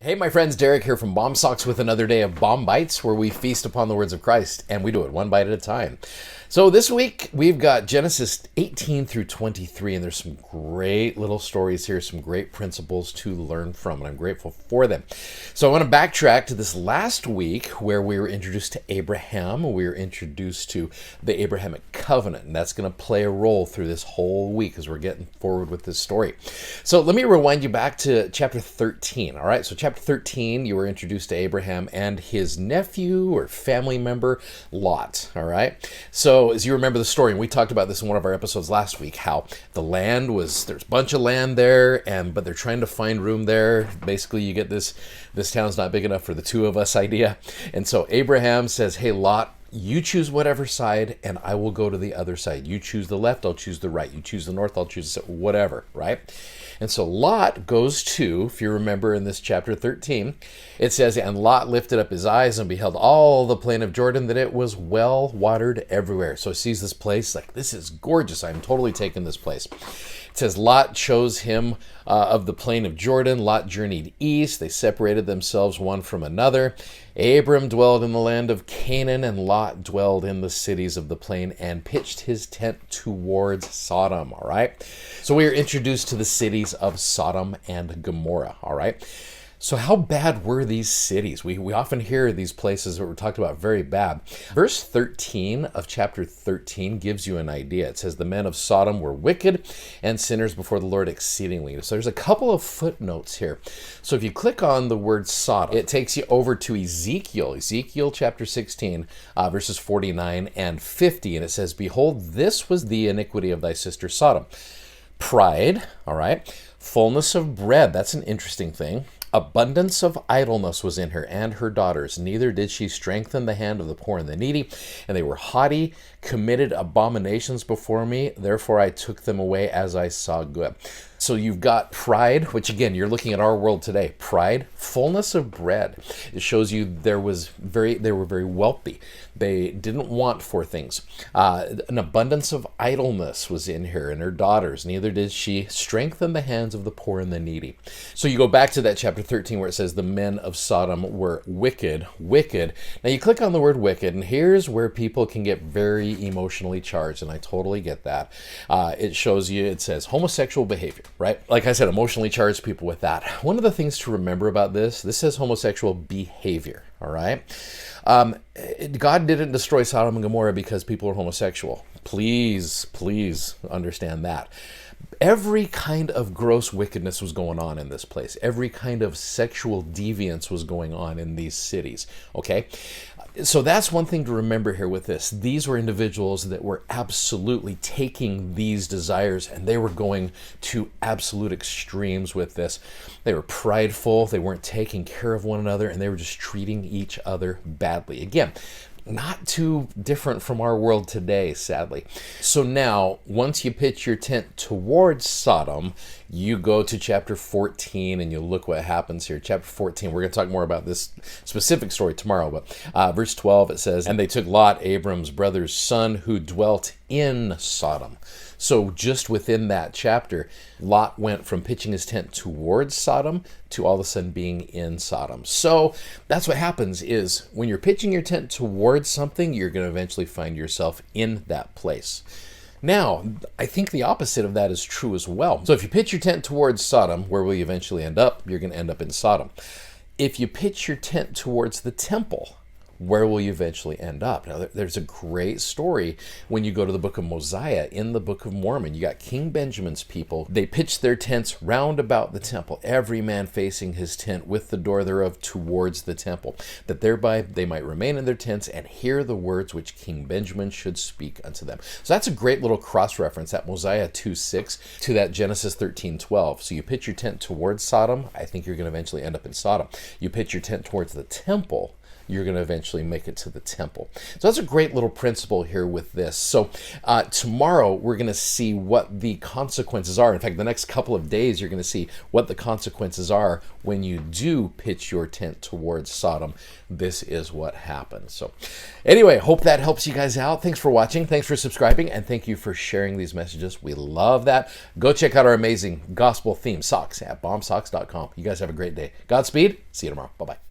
Hey, my friends, Derek here from Bomb Socks with another day of Bomb Bites, where we feast upon the words of Christ, and we do it one bite at a time. So this week, we've got Genesis 18 through 23, and there's some great little stories here, some great principles to learn from, and I'm grateful for them. So I want to backtrack to this last week where we were introduced to Abraham. We were introduced to the Abrahamic covenant, and that's going to play a role through this whole week as we're getting forward with this story. So let me rewind you back to chapter 13, all right? So chapter 13, you were introduced to Abraham and his nephew or family member, Lot, all right? So as you remember the story, and we talked about this in one of our episodes last week, how the land was, there's a bunch of land there, but they're trying to find room there. Basically, you get this town's not big enough for the two of us idea. And so Abraham says, hey, Lot, you choose whatever side, and I will go to the other side. You choose the left, I'll choose the right. You choose the north, I'll choose whatever, right? And so Lot goes to, if you remember in this chapter 13, it says, and Lot lifted up his eyes and beheld all the plain of Jordan, that it was well watered everywhere. So he sees this place, like, this is gorgeous. I'm totally taking this place. It says, Lot chose him of the plain of Jordan. Lot journeyed east. They separated themselves one from another. Abram dwelled in the land of Canaan, and Lot dwelled in the cities of the plain and pitched his tent towards Sodom, all right? So we are introduced to the cities of Sodom and Gomorrah, all right? So how bad were these cities? We often hear these places that were talked about very bad. Verse 13 of chapter 13 gives you an idea. It says, the men of Sodom were wicked and sinners before the Lord exceedingly. So there's a couple of footnotes here. So if you click on the word Sodom, it takes you over to Ezekiel chapter 16, verses 49 and 50. And it says, behold, this was the iniquity of thy sister Sodom. Pride, all right, fullness of bread, that's an interesting thing. Abundance of idleness was in her and her daughters. Neither did she strengthen the hand of the poor and the needy. And they were haughty, committed abominations before me. Therefore I took them away as I saw good. So you've got pride, which again, you're looking at our world today. Pride, fullness of bread. It shows you they were very wealthy. They didn't want for things. An abundance of idleness was in her and her daughters. Neither did she strengthen the hands of the poor and the needy. So you go back to that chapter 13 where it says the men of Sodom were wicked. Now you click on the word wicked, and here's where people can get very emotionally charged, and I totally get that. It shows you, it says homosexual behavior. Right? Like I said, emotionally charged people with that. One of the things to remember about this says homosexual behavior, all right? God didn't destroy Sodom and Gomorrah because people are homosexual. Please understand that. Every kind of gross wickedness was going on in this place. Every kind of sexual deviance was going on in these cities, okay? So that's one thing to remember here with this. These were individuals that were absolutely taking these desires and they were going to absolute extremes with this. They were prideful, they weren't taking care of one another, and they were just treating each other badly. Again, not too different from our world today, sadly. So now, once you pitch your tent towards Sodom, you go to chapter 14 and you look what happens here. Chapter 14, we're going to talk more about this specific story tomorrow, but verse 12, it says, and they took Lot, Abram's brother's son, who dwelt in Sodom. So just within that chapter, Lot went from pitching his tent towards Sodom to all of a sudden being in Sodom. So that's what happens is when you're pitching your tent towards something, you're going to eventually find yourself in that place. Now, I think the opposite of that is true as well. So if you pitch your tent towards Sodom, where will you eventually end up? You're going to end up in Sodom. If you pitch your tent towards the temple, where will you eventually end up? Now, there's a great story when you go to the book of Mosiah in the book of Mormon. You got King Benjamin's people. They pitched their tents round about the temple, every man facing his tent with the door thereof towards the temple, that thereby they might remain in their tents and hear the words which King Benjamin should speak unto them. So that's a great little cross-reference, that Mosiah 2:6 to that Genesis 13:12. So you pitch your tent towards Sodom, I think you're going to eventually end up in Sodom. You pitch your tent towards the temple, you're going to eventually eventually make it to the temple. So that's a great little principle here with this. So tomorrow we're going to see what the consequences are. In fact, the next couple of days you're going to see what the consequences are when you do pitch your tent towards Sodom. This is what happens. So anyway, hope that helps you guys out. Thanks for watching. Thanks for subscribing. And thank you for sharing these messages. We love that. Go check out our amazing gospel theme socks at bombsocks.com. You guys have a great day. Godspeed. See you tomorrow. Bye-bye.